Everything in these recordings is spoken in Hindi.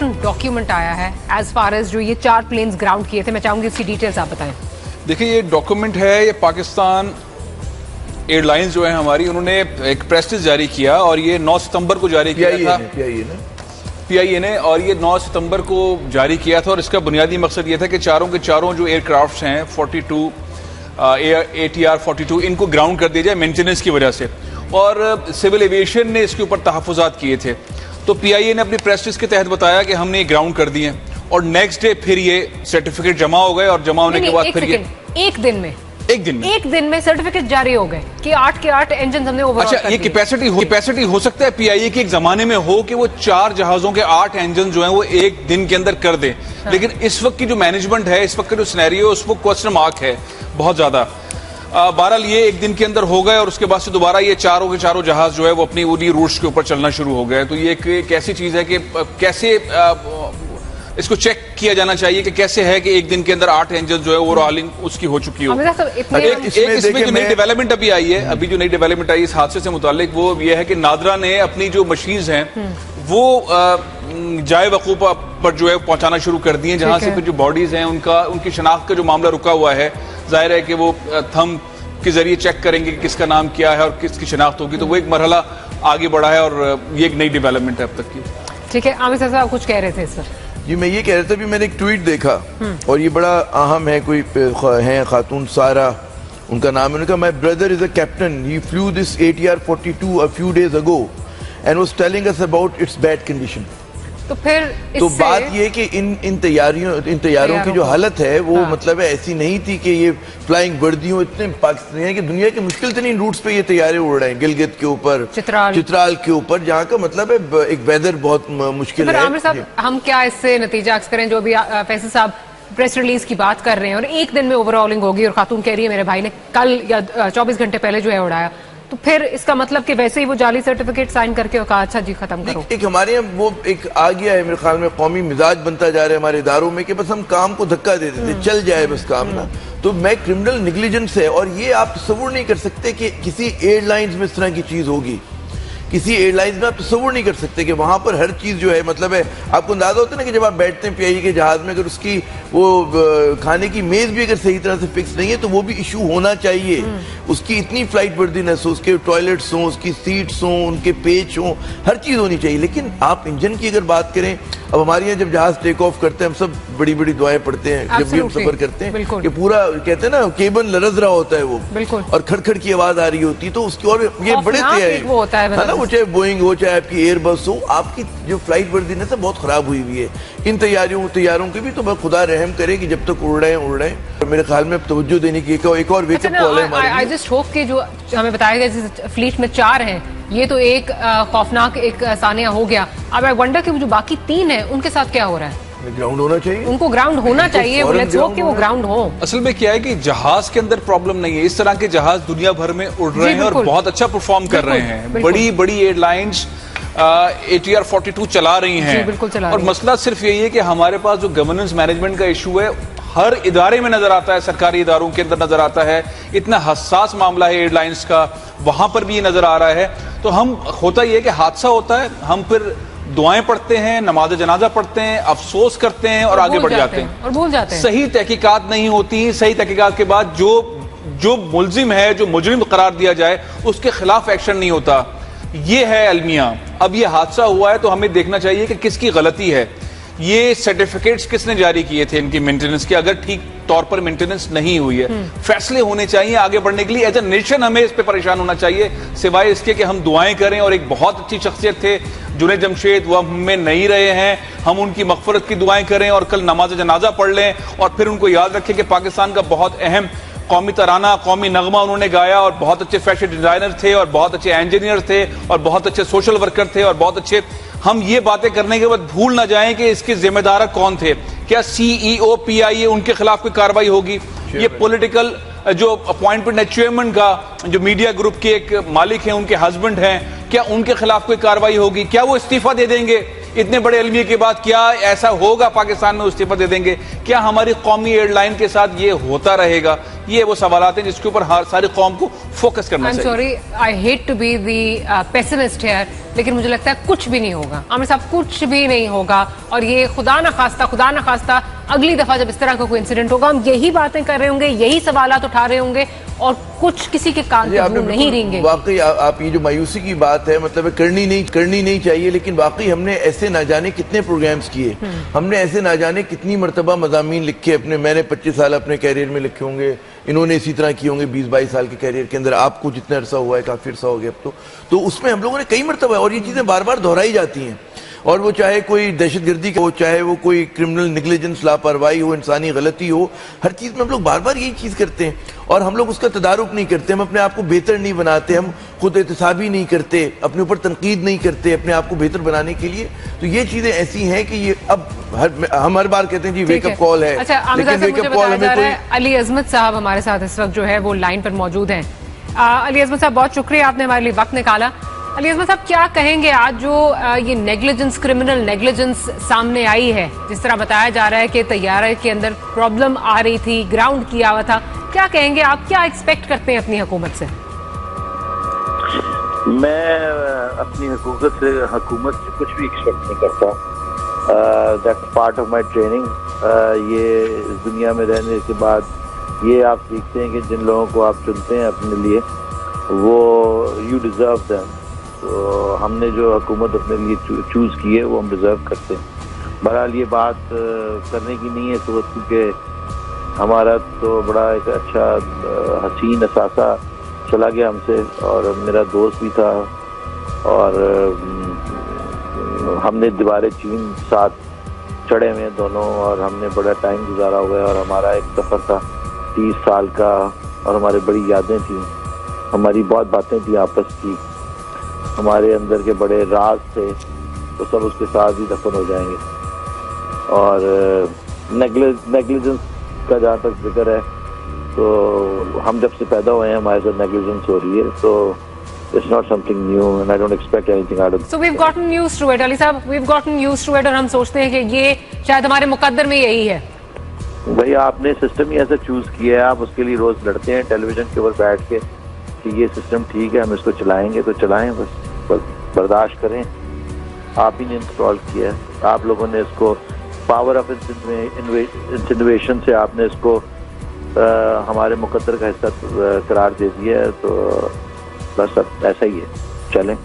इम्पोर्टेंट डॉक्यूमेंट आया है एज फार एज जो ये 4 प्लेन्स ग्राउंड किए थे। मैं चाहूंगी इसकी डिटेल्स आप बताएं। देखिए, ये डॉक्यूमेंट है, ये पाकिस्तान एयरलाइंस जो है हमारी, उन्होंने एक प्रेस जारी किया और ये 9 सितंबर को जारी किया था PIA ने, और ये 9 सितंबर को जारी किया था। और इसका बुनियादी मकसद ये था कि चारों के चारों जो एयरक्राफ्ट हैं 42 ATR 42 इनको ग्राउंड कर दिया जाए मेंटेनेंस की वजह से, और सिविल एविएशन ने इसके ऊपर तहफ़्फ़ुज़ात किए थे। तो PIA ने अपनी प्रेस के तहत बताया कि हमने ये ग्राउंड कर दिए, और नेक्स्ट डे फिर ये सर्टिफिकेट जमा हो गए, और जमा होने के बाद फिर ये एक दिन में सर्टिफिकेट जारी हो गए कि 8 के 8 इंजन हमने ओवरऑल। अच्छा, ये कैपेसिटी हो सकता है PIA की एक जमाने में हो कि वो 4 जहाजों के 8 इंजन जो हैं वो एक दिन के अंदर कर दे। लेकिन इस वक्त की जो मैनेजमेंट है, इस वक्त का जो सिनेरियो, उस वो क्वेश्चन मार्क है बहुत ज्यादा। बहरहाल ये एक दिन के अंदर हो गए, और उसके बाद से दोबारा ये चारों के चारों जहाज जो है वो अपनी उन्हीं रूट्स के ऊपर चलना शुरू हो गए। तो ये एक ऐसी चीज है कि कैसे इसको चेक किया जाना चाहिए कि कैसे है कि एक दिन के अंदर 8 इंजन जो है ओवरऑलिंग उसकी हो चुकी हो। इसमें जो नई डेवलपमेंट अभी आई है, अभी जो नई डेवलपमेंट आई इस हादसे से मुतालिक, वो ये है कि नादरा ने अपनी जो मशीन्स हैं वो जाए वकूफ पर जो है पहुंचाना शुरू कर दिए, जहां से फिर जो बॉडीज हैं उनकी शनाख्त का जो मामला रुका हुआ है, जाहिर है कि वो थंब के जरिए चेक करेंगे कि किसका नाम क्या है और किसकी शनाख्त होगी। तो वो एक मरहला आगे बढ़ा है, और ये एक नई डेवलपमेंट है अब तक की। ठीक है, आमिर साहब कुछ कह रहे थे सर? जी, मैं ये कह रहा था, भी मैंने एक ट्वीट देखा और ये बड़ा अहम है। कोई है खातून सारा उनका नाम है, उनका my brother is a captain, he flu this ATR 42 a few days ago and was telling us about its bad condition। तो फिर तो बात ये कि इन तैयारों की जो हालत है वो मतलब है ऐसी नहीं थी कि ये फ्लाइंग वर्दियों, इतने पाकिस्तान के दुनिया के मुश्किल तरीन रूट्स पे ये तैयारे उड़ रहे हैं, गिलगित के ऊपर, चित्राल के ऊपर, जहाँ का मतलब है एक वेदर बहुत मुश्किल है। आमिर साहब, हम क्या इससे नतीजा अक्स करें, जो अभी फैसल साहब प्रेस रिलीज की बात कर रहे हैं और एक दिन में ओवरऑलिंग होगी, और खातून कह रही है मेरे भाई ने कल या 24 घंटे पहले जो है उड़ाया, तो फिर इसका मतलब कि वैसे ही वो जाली सर्टिफिकेट साइन करके कहा अच्छा जी खत्म करो। एक हमारे यहाँ वो एक आ गया है मेरे ख्याल में, कौमी मिजाज बनता जा रहा है हमारे इदारों में कि बस हम काम को धक्का दे देते, चल जाए बस काम ना। तो मैं क्रिमिनल निग्लिजेंस है, और ये आप तस्वुर नहीं कर सकते कि किसी एयरलाइंस में इस तरह की चीज होगी। किसी एयरलाइंस में आप तस्वुर नहीं कर सकते कि वहां पर हर चीज जो है मतलब है, आपको अंदाजा होता है ना कि जब आप बैठते हैं PIA के जहाज में, अगर उसकी वो खाने की मेज भी अगर सही तरह से फिक्स नहीं है तो वो भी इशू होना चाहिए। उसकी इतनी फ्लाइट वर्दीनेस हो, उसके टॉयलेट्स हों, उसकी सीट्स हों, उनके पेच हों, हर चीज होनी चाहिए। लेकिन आप इंजन की अगर बात करें, अब हमारे यहाँ जब जहाज टेक ऑफ करते हैं हम सब बड़ी बड़ी दुआएं पढ़ते हैं जब भी हम सफर करते हैं, कि पूरा कहते हैं ना केबन लरज रहा होता है वो, और खड़खड़ की आवाज आ रही होती है, तो उसकी और ये बड़े है ना, वो चाहे बोइंग हो चाहे आपकी एयरबस हो, आपकी जो फ्लाइट वर्दीनेस है बहुत खराब हुई हुई है। इन तैयारों की भी तो खुदा रहम करे कि जब तक उड़ रहे हैं। मेरे ख्याल में तवज्जो देने की एक और वेकअप कॉल है हमारे। आई जस्ट होप कि जो हमें बताया गया जिस फ्लीट में 4 हैं, ये तो एक खौफनाक एक सानिया हो गया। अब आई वंडर कि जो बाकी 3 हैं उनके साथ क्या हो रहा है। ग्राउंड होना चाहिए, उनको ग्राउंड होना चाहिए, लेट्स होप कि वो ग्राउंड हो। असल में क्या है कि जहाज के अंदर प्रॉब्लम नहीं है, इस तरह के जहाज दुनिया भर में उड़ रहे हैं और बहुत अच्छा परफॉर्म कर रहे हैं। बड़ी बड़ी एयरलाइंस ATR 42 चला रही हैं, और मसला सिर्फ यही है कि हमारे पास जो गवर्नेंस मैनेजमेंट का इशू है हर इदारे में नजर आता है, सरकारी इदारों के अंदर नजर आता है। इतना हसास मामला है एयरलाइंस का, वहां पर भी ये नजर आ रहा है। तो हम होता यह है कि हादसा होता है, हम फिर दुआएं पढ़ते हैं, नमाज जनाजा पढ़ते हैं, अफसोस करते हैं और आगे बढ़ जाते हैं और भूल जाते हैं। सही तहकीकात नहीं होती। सही तहकीकात के बाद जो मुलजिम है, जो मुजरिम करार दिया जाए, उसके खिलाफ एक्शन नहीं होता। ये है अलमिया। अब ये हादसा हुआ है तो हमें देखना चाहिए कि किसकी गलती है। ये सर्टिफिकेट्स किसने जारी किए थे इनकी मेंटेनेंस के, अगर ठीक तौर पर मेंटेनेंस नहीं हुई है, फैसले होने चाहिए आगे बढ़ने के लिए। एज ए नेशन हमें इस पे परेशान होना चाहिए, सिवाय इसके कि हम दुआएं करें। और एक बहुत अच्छी शख्सियत थे जुनैद जमशेद, वो हमें नहीं रहे हैं, हम उनकी मगफरत की दुआएं करें और कल नमाज जनाजा पढ़ लें, और फिर उनको याद रखें कि पाकिस्तान का बहुत अहम कौमी तराना, कौमी नगमा उन्होंने गाया, और बहुत अच्छे फैशन डिजाइनर थे, और बहुत अच्छे इंजीनियर थे, और बहुत अच्छे सोशल वर्कर थे, और बहुत अच्छे। हम ये बातें करने के बाद भूल ना जाएं कि इसके जिम्मेदार कौन थे। क्या CEO PIA उनके खिलाफ कोई कार्रवाई होगी? ये पॉलिटिकल जो अपॉइंटमेंट है चेयरमैन का, जो मीडिया ग्रुप के एक मालिक हैं, उनके हस्बैंड हैं, क्या उनके खिलाफ कोई कार्रवाई होगी? क्या वो इस्तीफा दे देंगे? इतने बड़े अलमिया के बाद क्या ऐसा होगा पाकिस्तान में इस्तीफा दे देंगे? क्या हमारी कौमी एयरलाइन के साथ ये होता रहेगा? ये वो सवालात हैं जिसके ऊपर सारी कौम को फोकस करना चाहिए। Sorry, I hate to be the pessimist here, लेकिन मुझे लगता है कुछ भी नहीं होगा आमिर साहब, कुछ भी नहीं होगा। और ये खुदा ना खास्ता अगली दफा जब इस तरह का कोई इंसिडेंट होगा, हम यही बातें कर रहे होंगे, यही सवालात उठा रहे होंगे और कुछ किसी के कान पे जूं नहीं रहेंगे। वाकई आप ये जो मायूसी की बात है, मतलब करनी नहीं चाहिए, लेकिन वाकई हमने ऐसे ना जाने कितने प्रोग्राम्स किए, हमने ऐसे ना जाने कितनी मरतबा मज़ामीन लिखे अपने। मैंने 25 साल अपने कैरियर में लिखे होंगे, इन्होंने इसी तरह किए होंगे 20-22 साल के कैरियर के अंदर। आपको जितना अरसा हुआ है, काफी अरसा हो गया अब तो उसमें हम लोगों ने कई मरतबा, और ये चीजें बार बार दोहराई जाती हैं, और वो चाहे कोई दहशतगर्दी हो, चाहे वो कोई क्रिमिनल निगलिजेंस, लापरवाही हो, इंसानी गलती हो, हर चीज में हम लोग बार बार यही चीज करते हैं और हम लोग उसका तदारुक नहीं करते। हम अपने आप को बेहतर नहीं बनाते, हम खुद एहतसाबी नहीं करते, अपने ऊपर तनकीद नहीं करते अपने आप को बेहतर बनाने के लिए। तो ये चीजें ऐसी हैं कि ये अब हम हर बार कहते हैं जी वेकअप कॉल है, अच्छा, लेकिन वेकअप कॉल हमें कोई। अली अजमत साहब हमारे साथ इस वक्त जो है वो लाइन पर मौजूद हैं। अली अजमत साहब, बहुत शुक्रिया, आपने हमारे लिए वक्त निकाला। अली अजमत साहब, क्या कहेंगे आज जो ये नेग्लिजेंस, क्रिमिनल नेग्लिजेंस सामने आई है, जिस तरह बताया जा रहा है कि तैयारे के अंदर प्रॉब्लम आ रही थी, ग्राउंड किया हुआ था, क्या कहेंगे आप? क्या एक्सपेक्ट करते हैं अपनी हुकूमत से? मैं अपनी हुकूमत से कुछ भी एक्सपेक्ट नहीं करता। That's part of my training. ये इस दुनिया में रहने के बाद ये आप सीखते हैं कि जिन लोगों को आप चुनते हैं अपने लिए, वो यू डिजर्व दैम। तो हमने जो हुकूमत अपने लिए चूज़ की है वो हम डिजर्व करते हैं। बहरहाल ये बात करने की नहीं है सोच, क्योंकि हमारा तो बड़ा एक अच्छा हसीन असासा चला गया हमसे, और मेरा दोस्त भी था, और हमने दीवारें चीन साथ चढ़े हुए दोनों, और हमने बड़ा टाइम गुजारा हुआ है, और हमारा एक सफ़र था 30 साल का, और हमारी बड़ी यादें थी, हमारी बहुत बातें थी आपस की, हमारे अंदर के बड़े राज थे, तो सब उसके साथ ही दफन हो जाएंगे। और नेग्लिजेंस का जहाँ तक जिक्र है, तो हम जब से पैदा हुए हैं हमारे साथ नेग्लिजेंस हो रही है, तो it's not something new and I don't expect anything out of it. So we've gotten used to it, Ali साहब, we've gotten used to it, और हम सोचते हैं कि ये शायद हमारे मुकद्दर में यही है। भाई आपने सिस्टम ही ऐसा चूज किया है, आप उसके लिए रोज लड़ते हैं टेलीविजन के ऊपर बैठ के कि ये सिस्टम ठीक है, हम इसको चलाएंगे, तो चलाएं, बस बर्दाश्त करें। आप ही ने इंस्टॉल किया है, आप लोगों ने इसको पावर ऑफ इंसिनुएशन से आपने इसको हमारे मुकद्दर का हिस्सा करार दे दिया है, तो बस अब ऐसा ही है, चलें।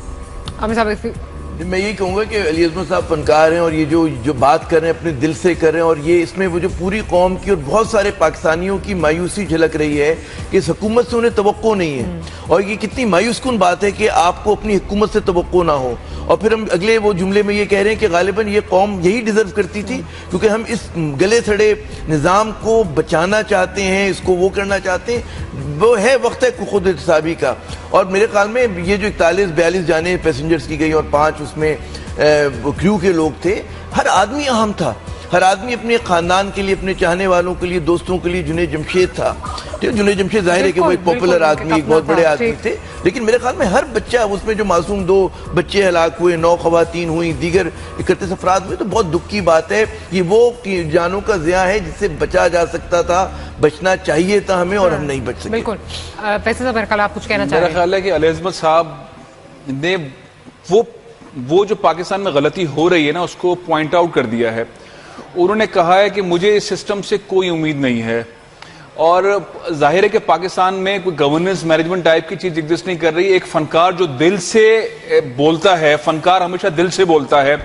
आमिर साहब, मैं यही कहूँगा कि अली अजमत साहब फनकार हैं, और ये जो बात कर रहे हैं अपने दिल से कर रहे हैं, और ये इसमें वो जो पूरी कौम की और बहुत सारे पाकिस्तानियों की मायूसी झलक रही है कि इस हुकूमत से उन्हें तवक्को नहीं है। और ये कितनी मायूसकुन बात है कि आपको अपनी हुकूमत से तवक्को ना हो, और फिर हम अगले वो जुमले में ये कह रहे हैं कि गालिबन ये कौम यही डिजर्व करती थी, क्योंकि हम इस गले सड़े निज़ाम को बचाना चाहते हैं, इसको वो करना चाहते हैं। वो है वक्त है खुद एहतसाबी का, और मेरे ख्याल में ये जो 41-42 जाने पैसेंजर्स की गई और 5 उसमें क्रू के लोग थे, हर आदमी अहम था, हर आदमी अपने खानदान के लिए, अपने चाहने वालों के लिए, दोस्तों के लिए। जुनैद जमशेद था, ठीक, जुनैद जमशेद जाहिर है कि वो एक पॉपुलर आदमी, एक बहुत बड़े आदमी थे, लेकिन मेरे ख्याल में हर बच्चा उसमें, जो मासूम 2 बच्चे हलाक हुए, 9 खवातीन हुई, दीगर 31 अफराद हुए, तो बहुत दुख की बात है। ये वो जानों का ज़िया है जिससे बचा जा सकता था, बचना चाहिए था हमें, और हम नहीं बच सके। बिल्कुल। फैसल साहब, मेरा ख्याल आप कुछ कहना चाह रहे हैं? मेरा ख्याल है कि अली अजमत साहब ने वो जो पाकिस्तान में गलती हो रही है ना, उसको पॉइंट आउट कर दिया है। उन्होंने कहा है कि मुझे इस सिस्टम से कोई उम्मीद नहीं है, और जाहिर है कि पाकिस्तान में कोई गवर्नेंस मैनेजमेंट टाइप की चीज एग्जिस्ट नहीं कर रही। एक फनकार जो दिल से बोलता है, फनकार हमेशा दिल से बोलता है।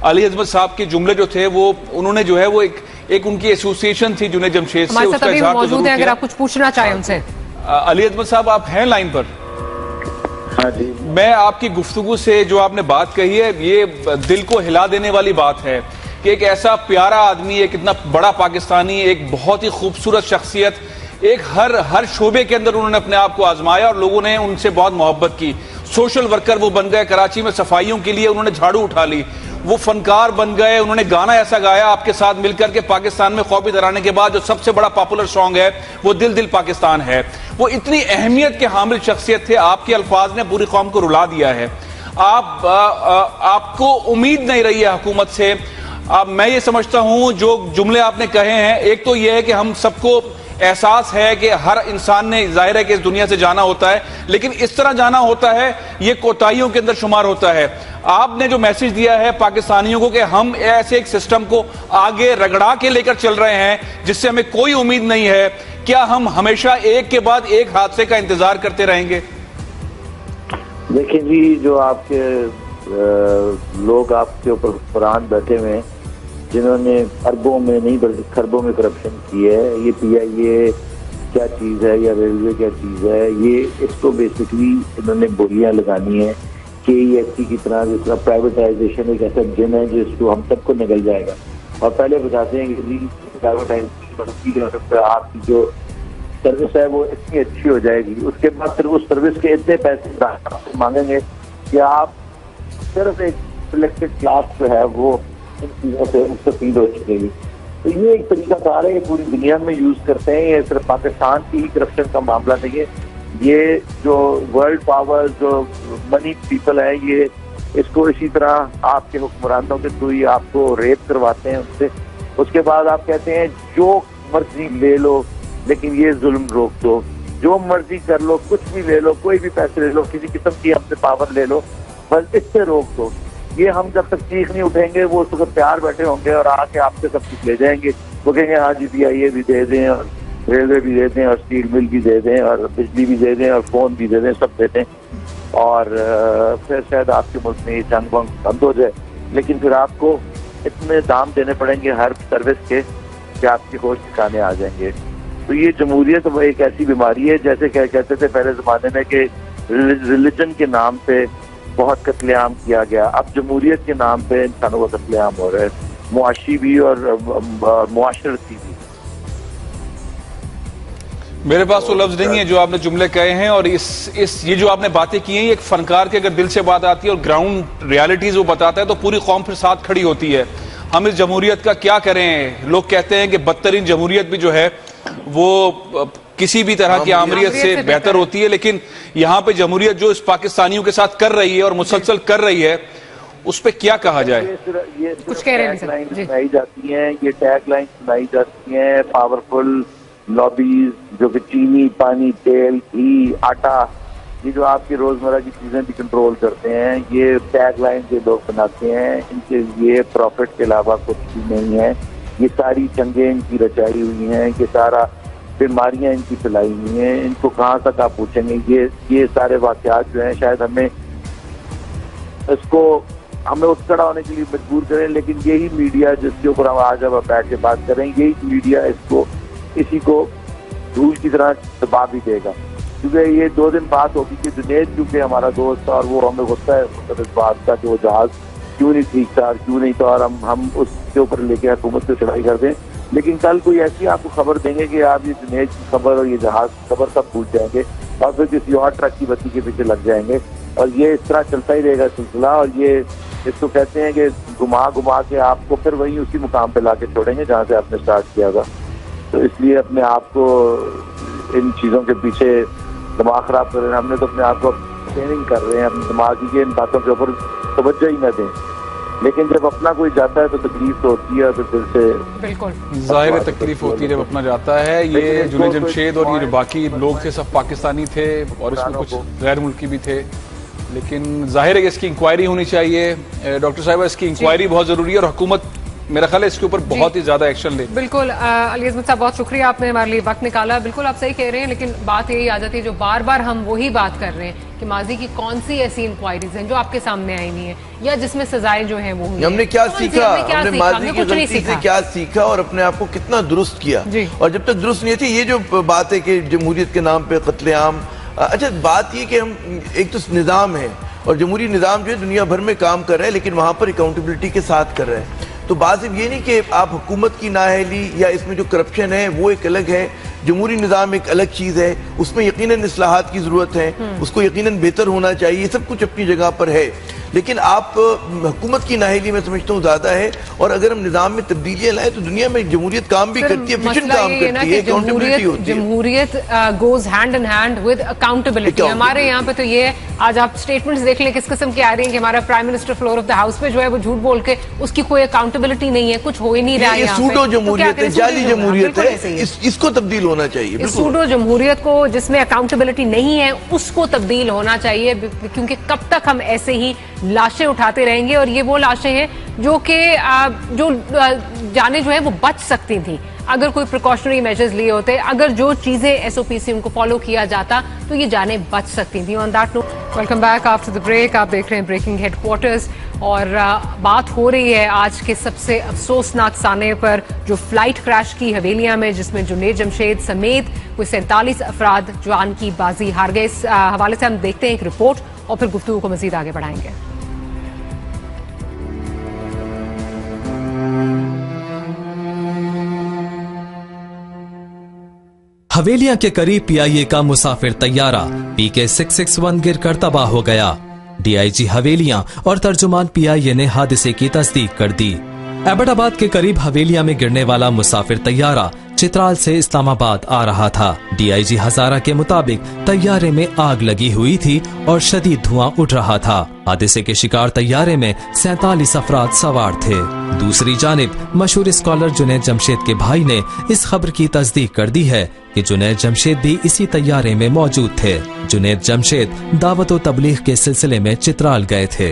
अली अजमत साहब के जुमले जो थे, वो उन्होंने जो है वो एक उनकी एसोसिएशन थी जुनैद जमशेद से, उसका इज़हार मौजूद है, अगर आप कुछ पूछना चाहें उनसे। अली अजमत साहब, आप हैं लाइन पर? हाँ जी। मैं आपकी गुफ्तगू से जो आपने बात कही है, ये दिल को हिला देने वाली बात है कि एक ऐसा प्यारा आदमी, एक इतना बड़ा पाकिस्तानी, एक बहुत ही खूबसूरत शख्सियत, एक हर शोबे के अंदर उन्होंने अपने आप को आजमाया और लोगों ने उनसे बहुत मोहब्बत की। सोशल वर्कर वो बन गए, कराची में सफाइयों के लिए उन्होंने झाड़ू उठा ली। वो फनकार बन गए, उन्होंने गाना ऐसा गाया आपके साथ मिलकर के पाकिस्तान में खौफ डराने के बाद जो सबसे बड़ा पॉपुलर सॉन्ग है वो दिल दिल पाकिस्तान है। वो इतनी अहमियत के हामिल शख्सियत थे, आपके अल्फाज ने पूरी कौम को रुला दिया है। आपको उम्मीद नहीं रही है हुकूमत से। मैं ये समझता हूं जो जुमले आपने कहे हैं, एक तो ये है कि हम सबको एहसास है कि हर इंसान ने जाहिर है कि इस दुनिया से जाना होता है, लेकिन इस तरह जाना होता है ये कोताहियों के अंदर शुमार होता है। आपने जो मैसेज दिया है पाकिस्तानियों को कि हम ऐसे एक सिस्टम को आगे रगड़ा के लेकर चल रहे हैं जिससे हमें कोई उम्मीद नहीं है, क्या हम हमेशा एक के बाद एक हादसे का इंतजार करते रहेंगे? देखिए जी, जो आपके लोग आपके ऊपर कुरान बैठे हुए हैं, जिन्होंने अरबों में नहीं बल्कि खरबों में करप्शन की है, ये PIA क्या चीज़ है या रेलवे क्या चीज़ है, ये इसको बेसिकली इन्होंने बोलियां लगानी है कि EFC की तरह जिस तरह प्राइवेटाइजेशन एक ऐसा जिन है जिसको हम सबको निकल जाएगा। और पहले बताते हैं कि जी प्राइवेटाइजेशन आपकी जो सर्विस है वो इतनी अच्छी हो जाएगी, उसके बाद फिर उस सर्विस के इतने पैसे मांगेंगे कि आप सिर्फ एक सिलेक्टेड क्लास जो है वो इन चीज़ों से मुस्तफीद हो चुकेगी। तो ये एक तरीकाकार है, ये पूरी दुनिया में यूज करते हैं। ये सिर्फ पाकिस्तान की ही करप्शन का मामला नहीं है, ये जो वर्ल्ड पावर जो मनी पीपल है, ये इसको इसी तरह आपके हुक्मरानों के थ्रू ही आपको रेप करवाते हैं उससे। उसके बाद आप कहते हैं जो मर्जी ले लो लेकिन ये जुल्म रोक दो, जो मर्जी कर लो, कुछ भी ले लो, कोई भी पैसे ले लो, किसी किस्म की हमसे पावर ले लो, बस इससे रोक दो। ये हम जब तक चीख नहीं उठेंगे वो उस वक्त प्यार बैठे होंगे और आके आपसे सब कुछ ले जाएंगे। वो कहेंगे हाँ जी PIA भी दे दें और रेलवे भी दे दें और स्टील मिल भी दे दें और बिजली भी दे दें और फोन भी दे दें, सब दे दें, और फिर शायद आपके मुल्क में ये जंग वंग बंद हो जाए। लेकिन फिर आपको इतने दाम देने पड़ेंगे हर सर्विस के कि आपके होश ठिकाने आ जाएंगे। तो ये जमहूरियत वो एक ऐसी बीमारी है, जैसे क्या कहते थे पहले जमाने में कि रिलीजन के नाम पे बहुत कत्लेआम किया गया, अब जमहूरियत के नाम पे इंसानों का कत्लेआम हो रहा है, मुआशी भी और मुआशरती भी। मेरे पास तो लफ्ज नहीं है जो आपने जुमले कहे हैं, और ये जो आपने बातें की हैं, ये एक फनकार के अगर दिल से बात आती है और ग्राउंड रियलिटीज वो बताता है तो पूरी कौम फिर साथ खड़ी होती है। हम इस जमहूरियत का क्या करें? लोग कहते हैं कि बदतरीन जमहूरियत भी जो है वो किसी भी तरह की आमरीयत से बेहतर होती है, लेकिन यहाँ पे जमहूरियत जो इस पाकिस्तानियों के साथ कर रही है और मुसलसल कर रही है, उस पर क्या कहा जाए? ये कुछ कह रहे हैं सुनाई जाती हैं, ये टैग लाइन सुनाई जाती हैं, पावरफुल लॉबीज जो कि चीनी, पानी, तेल, घी, आटा, ये जो आपकी रोजमर्रा की चीजें भी कंट्रोल करते हैं, ये टैग लाइन के लोग बनाते हैं, इनके लिए प्रॉफिट के अलावा कुछ भी नहीं है। ये सारी जंगें इनकी रचाई हुई हैं, ये सारा बीमारियां इनकी फैलाई हुई हैं, इनको कहाँ तक आप पूछेंगे? ये सारे वाकयात जो हैं शायद हमें उठखड़ा होने के लिए मजबूर करें, लेकिन यही मीडिया जिसके ऊपर हम आज अब बैठ के बात करें, यही मीडिया इसी को धूल की तरह दबा भी देगा। क्योंकि ये 2 दिन बात होगी कि जुनैद क्योंकि हमारा दोस्त था और वो हमें गुस्सा है इस बात का कि वो जहाज क्यों नहीं ठीक था, क्यों नहीं था, और हम उसके ऊपर लेके हुकूमत से चढ़ाई कर दें। लेकिन कल कोई ऐसी आपको खबर देंगे कि आप ये जुनैद की खबर और ये जहाज की खबर सब भूल जाएंगे और फिर किसी और ट्रक की बत्ती के पीछे लग जाएंगे, और ये इस तरह चलता ही रहेगा सिलसिला। और ये इसको कहते हैं कि घुमा घुमा के आपको फिर वहीं उसी मुकाम पे ला के छोड़ेंगे जहाँ से आपने स्टार्ट किया था। तो इसलिए अपने आप को इन चीज़ों के पीछे दिमाग खराब कर रहे हैं, हमने तो अपने आप को ट्रेनिंग कर रहे हैं अपने दिमाग की इन बातों के ऊपर तवज्जो ही न दें। लेकिन जब अपना कोई जाता है तो तकलीफ तो होती है, तो फिर से बिल्कुल जाहिर तकलीफ होती है जब अपना जाता है। ये जुनैद जमशेद और ये बाकी लोग थे सब पाकिस्तानी थे और इसमें कुछ गैर मुल्की भी थे, लेकिन जाहिर है कि इसकी इंक्वायरी होनी चाहिए। डॉक्टर साहिबा, इसकी इंक्वायरी बहुत जरूरी है और हुकूमत मेरा ख्याल है इसके ऊपर बहुत ही ज्यादा एक्शन ले। बिल्कुल अली अज़मत साहब, बहुत शुक्रिया, आपने हमारे लिए वक्त निकाला। बिल्कुल आप सही कह रहे हैं, लेकिन बात यही आ जाती है जो बार बार हम वही बात कर रहे हैं कि माजी की कौन सी ऐसी इंक्वायरीज हैं जो आपके सामने आई नहीं है या जिसमें सजाएं जो हैं वो हुई। हमने क्या सीखा, हमने माजी की गलती से क्या सीखा और अपने आप को कितना दुरुस्त किया। और जब तक दुरुस्त नहीं थी, ये जो बात है कि जमहूरियत के नाम पे कत्लेआम, अच्छा बात ये कि हम एक तो निज़ाम है और जमहूरी निज़ाम जो है दुनिया भर में काम कर रहा है, लेकिन वहाँ पर अकाउंटेबिलिटी के साथ कर रहा है। तो बात सिर्फ ये नहीं कि आप हुकूमत की नाअहली या इसमें जो करप्शन है वो एक अलग है, जमहूरी निज़ाम एक अलग चीज़ है, उसमें यकीनन इस्लाहात की ज़रूरत है, उसको यकीनन बेहतर होना चाहिए, सब कुछ अपनी जगह पर है। लेकिन आप हुकूमत की नाअहली में समझता हूँ ज्यादा है। और अगर हम निजाम में तब्दीलियां लाए तो दुनिया में जमहूरियत काम भी करती है, एफिशिएंट काम करती है, अकाउंटेबिलिटी होती है। जमहूरियत goes hand in hand with accountability. हमारे यहाँ पे तो ये है, आज आप स्टेटमेंट्स देख लें किस किस्म की आ रही है कि हमारा prime minister floor of the house पे जो है वो झूठ बोल के उसकी कोई अकाउंटेबिलिटी नहीं है, कुछ हो ही नहीं रहा है। ये सूडो जमहूरियत है, जाली जमहूरियत है, इसको तब्दील होना चाहिए। सूडो जमहूरियत को, जिसमें अकाउंटेबिलिटी नहीं है, उसको तब्दील होना चाहिए, क्योंकि कब तक हम ऐसे ही लाशें उठाते रहेंगे। और ये वो लाशें हैं जो कि जाने जो है वो बच सकती थी अगर कोई प्रिकॉशनरी मेजर्स लिए होते, अगर जो चीजें एसओपी से उनको फॉलो किया जाता तो ये जाने बच सकती थी। On that note, welcome back after the break. आप देख रहे हैं ब्रेकिंग हेडक्वार्टर्स और बात हो रही है आज के सबसे अफसोसनाक साने पर, जो फ्लाइट क्रैश की हवेलियां में, जिसमें जुनैद जमशेद समेत कोई 47 अफराद जान की बाजी हार गए। इस हवाले से हम देखते हैं एक रिपोर्ट और फिर गुफ्तगू को मजीद आगे बढ़ाएंगे। हवेलियां के करीब पीआईए का मुसाफिर तैयारा PK-661 गिरकर तबाह हो गया। डीआईजी हवेलियां और तर्जुमान पीआईए ने हादसे की तस्दीक कर दी। एबटाबाद के करीब हवेलियां में गिरने वाला मुसाफिर तैयारा चित्राल से इस्लामाबाद आ रहा था। डीआईजी हजारा के मुताबिक तैयारे में आग लगी हुई थी और शदीद धुआं उठ रहा था। हादसे के शिकार तैयारे में 47 अफराद सवार थे। दूसरी जानिब मशहूर स्कॉलर जुनैद जमशेद के भाई ने इस खबर की तस्दीक कर दी है कि जुनैद जमशेद भी इसी तैयारे में मौजूद थे। जुनैद जमशेद दावत व तबलीग के सिलसिले में चित्राल गए थे।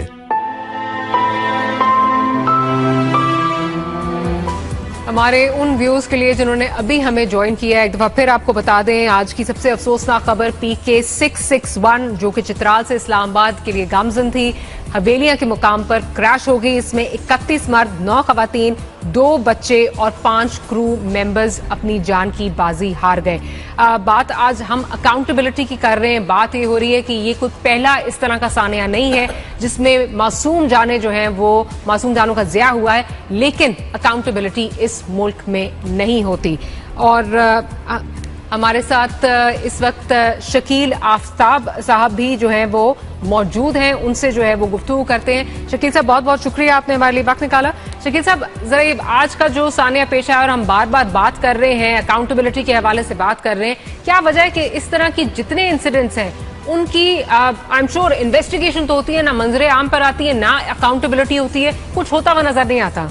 हमारे उन व्यूज के लिए जिन्होंने अभी हमें ज्वाइन किया, एक दफा फिर आपको बता दें आज की सबसे अफसोसनाक खबर PK-661 जो कि चित्राल से इस्लामाबाद के लिए गामजन थी, हवेलियां के मुकाम पर क्रैश हो गई। इसमें 31 मर्द, 9 खवातीन, 2 बच्चे और 5 क्रू मेंबर्स अपनी जान की बाजी हार गए। बात आज हम अकाउंटेबिलिटी की कर रहे हैं। बात ये हो रही है कि ये कोई पहला इस तरह का सानिया नहीं है जिसमें मासूम जाने जो हैं वो मासूम जानों का ज़िया हुआ है, लेकिन अकाउंटेबिलिटी इस मुल्क में नहीं होती। और हमारे साथ इस वक्त शकील आफ्ताब साहब भी जो हैं वो मौजूद हैं, उनसे जो है वो गुफ्तगू करते हैं। शकील साहब, बहुत बहुत शुक्रिया, आपने हमारे लिए वक्त निकाला। शकील साहब, जरा आज का जो सानिया पेश आया और हम बार बार बात कर रहे हैं, अकाउंटेबिलिटी के हवाले से बात कर रहे हैं, क्या वजह है कि इस तरह की जितने इंसिडेंट्स हैं उनकी आई एम श्योर इन्वेस्टिगेशन तो होती है, ना मंजरे आम पर आती है, ना अकाउंटेबिलिटी होती है, कुछ होता हुआ नजर नहीं आता?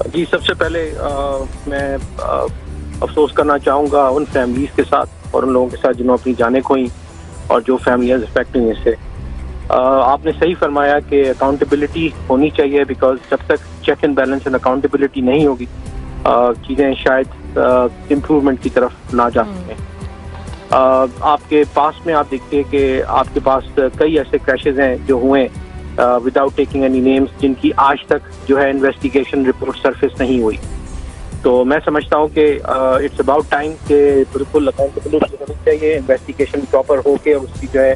जी, सबसे पहले मैं अफसोस करना चाहूँगा उन फैमिलीज के साथ और उन लोगों के साथ जिन्होंने अपनी जानें खोई और जो फैमिलीज अफेक्ट हुई इससे। आपने सही फरमाया कि अकाउंटेबिलिटी होनी चाहिए, बिकॉज जब तक check and balance and accountability नहीं होगी चीज़ें शायद इम्प्रूवमेंट की तरफ ना जा सकें। आपके पास में आप देखते हैं कि आपके पास कई ऐसे क्रैशेज हैं जो हुए विदाउट टेकिंग एनी नेम्स, जिनकी आज तक जो है इन्वेस्टिगेशन रिपोर्ट सरफेस नहीं हुई। तो मैं समझता हूँ कि इट्स अबाउट टाइम कि बिल्कुल अकाउंटेबिलिटी होनी चाहिए, इन्वेस्टिगेशन प्रॉपर हो के उसकी जो है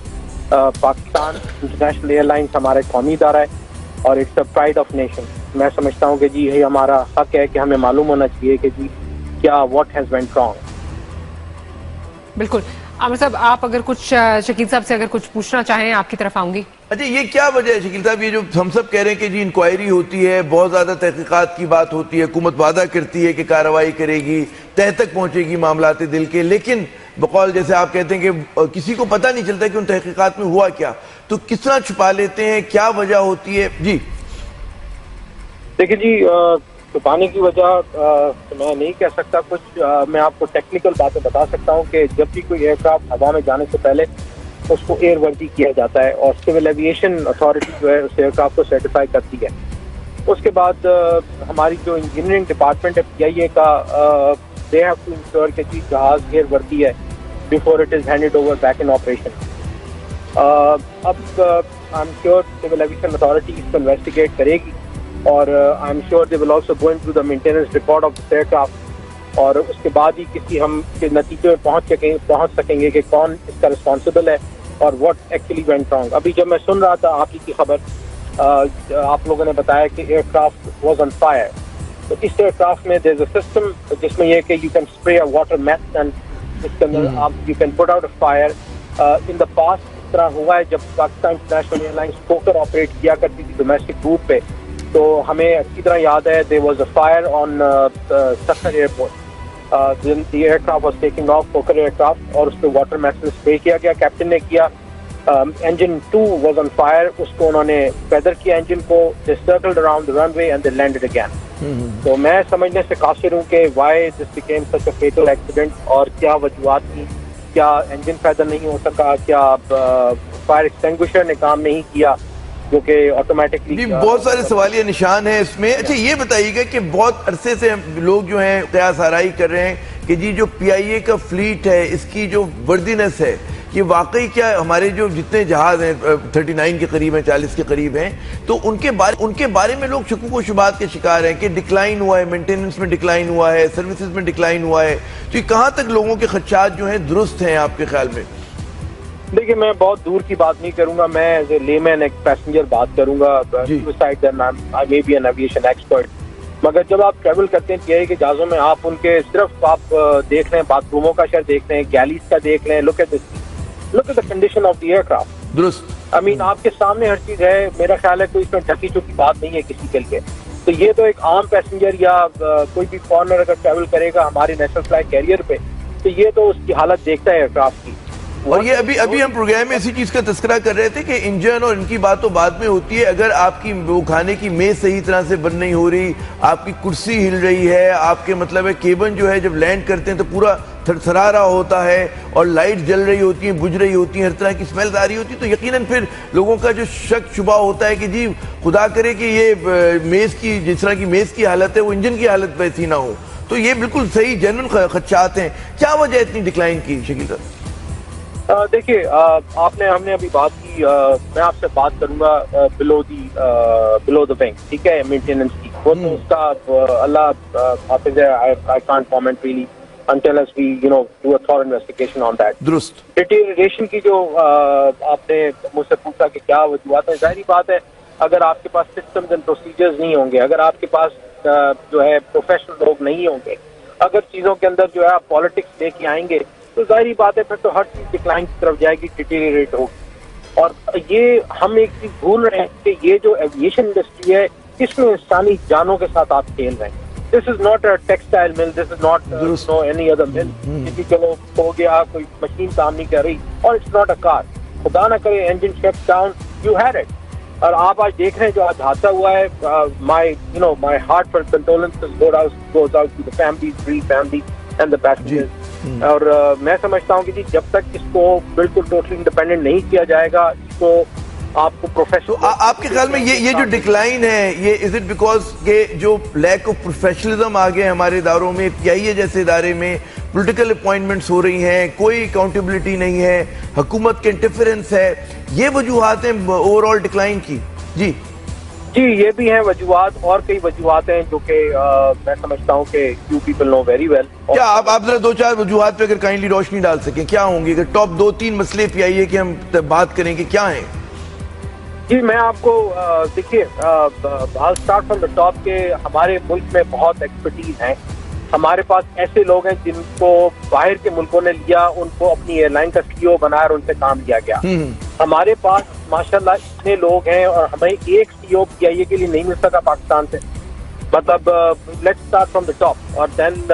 पाकिस्तान इंटरनेशनल एयरलाइंस हमारा कौमी इदारा है और it's the pride of nation. मैं समझता हूँ कि जी यही हमारा हक है कि हमें मालूम होना चाहिए कि जी क्या व्हाट हैज वेंट रॉन्ग। बिल्कुल। आमिर साहब, आप अगर कुछ शकील साहब से अगर कुछ पूछना चाहें, आपकी तरफ आऊंगी। अच्छा, ये क्या वजह है शकील साहब, ये जो हम सब कह रहे हैं कि जी इंक्वायरी होती है, बहुत ज्यादा तहकीकात की बात होती है, हुकूमत वादा करती है कि कार्रवाई करेगी, तह तक पहुंचेगी मामलाते दिल के, लेकिन बकौल जैसे आप कहते हैं कि किसी को पता नहीं चलता कि उन तहकीकात में हुआ क्या, तो किस तरह छुपा लेते हैं, क्या वजह होती है? जी देखिए जी, छुपाने की वजह तो मैं नहीं कह सकता कुछ। मैं आपको टेक्निकल बातें बता सकता हूँ कि जब भी कोई एयरक्राफ्ट हवा में जाने से पहले उसको एयर वर्दी किया जाता है और सिविल एविएशन अथॉरिटी जो है उस एयरक्राफ्ट को सर्टिफाई करती है। उसके बाद हमारी जो इंजीनियरिंग डिपार्टमेंट है PIA का, दे हैव टू इंश्योर कि जी जहाज एयर वर्दी है before it is handed over back in operation. अब I am sure civil aviation authority इसको इन्वेस्टिगेट करेगी और I am sure they will also go into the maintenance record of the aircraft और उसके बाद ही किसी हम के नतीजे में पहुंच सकेंगे कि कौन इसका रिस्पॉन्सिबल है और व्हाट एक्चुअली वेंट रॉन्ग। अभी जब मैं सुन रहा था आप ही की खबर, आप लोगों ने बताया कि एयरक्राफ्ट वाज ऑन फायर, तो इस एयरक्राफ्ट में देयर इज अ सिस्टम जिसमें यह कि you can spray a water math and you can put out a fire. In the past तरह हुआ है जब पाकिस्तान इंटरनेशनल एयरलाइंस फोकर ऑपरेट किया करती थी डोमेस्टिक रूट पे, तो हमें अच्छी तरह याद है there was a fire on Sukkur airport. The aircraft was taking off, Fokker aircraft, और उस पर वाटर मेटल स्प्रे किया गया, कैप्टन ने किया। engine 2 was on fire, उसको उन्होंने feather किया engine को, they circled around the runway and they landed again। तो मैं समझने से कासिर हूँ कि why this became such a fatal accident, और क्या वजूहात थी, क्या engine feather नहीं हो सका, क्या fire extinguisher ने काम नहीं किया जो कि ऑटोमेटिकली। बहुत सारे सवालिया निशान हैं इसमें। अच्छा ये बताइएगा कि बहुत अरसे से लोग जो हैं कयास आराई कर रहे हैं कि जी जो PIA का फ्लीट है इसकी जो वर्दीनेस है कि वाकई क्या हमारे जो जितने जहाज हैं 39 के करीब हैं, 40 के करीब हैं, तो उनके बारे में लोग शकुक व शुबात के शिकार हैं कि डिक्लाइन हुआ है, मेंटेनेंस में डिक्लाइन हुआ है, सर्विसेज में डिक्लाइन हुआ है। तो कहाँ तक लोगों के खदशात जो हैं दुरुस्त हैं आपके ख्याल में? देखिए मैं बहुत दूर की बात नहीं करूंगा, मैं एज ए लेमैन एक पैसेंजर बात करूंगा। I may be an aviation expert, मगर जब आप ट्रैवल करते हैं PIA के जहाजों में, आप उनके सिर्फ आप देख लें, बाथरूमों का शहर देख लें, गैलीज का देख लें, look at the condition of the aircraft. दुरुस्त। आई मीन आपके सामने हर चीज है। मेरा ख्याल है कोई इसमें ढकी चुकी बात नहीं है किसी के लिए। तो ये तो एक आम पैसेंजर या कोई भी फॉरनर अगर ट्रैवल करेगा हमारे नेशनल फ्लाइट कैरियर पे, तो ये तो उसकी हालत देखता है एयरक्राफ्ट की। और ये अभी हम प्रोग्राम में इसी चीज का तस्करा कर रहे थे कि इंजन और इनकी बात तो बाद में होती है। अगर आपकी वो खाने की मेज सही तरह से बंद नहीं हो रही, आपकी कुर्सी हिल रही है, आपके मतलब है केबिन जो है जब लैंड करते हैं तो पूरा थरथरा रहा होता है और लाइट जल रही होती है, बुझ रही होती है, हर तरह की स्मेल आ रही होती है, तो यकीनन फिर लोगों का जो शक शुबा होता है कि जी खुदा करे कि ये मेज की जिस तरह की मेज की हालत है वो इंजन की हालत वैसी ना हो। तो ये बिल्कुल सही जेन्युइन खदशात हैं। क्या वजह इतनी डिक्लाइन की शकील साहब? देखिए हमने अभी बात की, मैं आपसे बात करूंगा बिलो द विंग, ठीक है, मेंटेनेंस की। वो तो उसका अल्लाह हाफिज है, I can't comment really until as we do a thorough investigation on that। दुरुस्त। डिटेरिएशन की जो आपने मुझसे पूछा कि क्या वजूहत है, जाहिर बात है अगर आपके पास सिस्टम्स एंड प्रोसीजर्स नहीं होंगे, अगर आपके पास जो है प्रोफेशनल लोग नहीं होंगे, अगर चीजों के अंदर जो है आप पॉलिटिक्स लेके आएंगे, तो जाहिर बात है फिर तो हर चीज डिक्लाइन की तरफ जाएगी, डिटेरिएट होगी। और ये हम एक चीज भूल रहे हैं कि ये जो एविएशन इंडस्ट्री है इसमें इंसानी जानों के साथ आप खेल रहे हैं। This is not a textile mill, this is not no any other mill कि चलो हो गया, कोई मशीन काम नहीं कर रही, और इट्स नॉट अ कार। खुदा ना करे engine shut down, you had it. और आप आज देख रहे हैं जो आज हादसा हुआ है, my heart for condolences goes out to the family, grieve family and the passengers. और मैं समझता हूँ कि जी जब तक इसको बिल्कुल टोटली इंडिपेंडेंट नहीं किया जाएगा, इसको आपको प्रोफेशनल। तो आपके ख्याल में ये जो डिक्लाइन है, ये इज इट बिकॉज के जो लैक ऑफ प्रोफेशनलिज्म आ गए हमारे इदारों में, PIA जैसे इदारे में पॉलिटिकल अपॉइंटमेंट्स हो रही हैं, कोई अकाउंटेबिलिटी नहीं है, हुकूमत के इंटरफेरेंस है, ये वजूहात हैं ओवरऑल डिक्लाइन की? जी ये भी हैं वजूहात, और कई वजूहात हैं जो कि मैं समझता हूँ कि you people know very well. क्या आप जरा 2-4 वजूहात पे अगर काइंडली रोशनी डाल सकें, क्या होंगे? अगर टॉप 2-3 मसले PIA के हम बात करेंगे, क्या हैं? जी मैं आपको देखिए, I'll start from the top के हमारे मुल्क में बहुत एक्सपर्टीज हैं। हमारे पास ऐसे लोग हैं जिनको बाहर के मुल्कों ने लिया, उनको अपनी एयरलाइन का CEO बनाया और उनसे काम लिया गया। हमारे पास माशाल्लाह इतने लोग हैं, और हमें एक CEO PIA के लिए नहीं मिल सका पाकिस्तान से। मतलब let's start from the top और then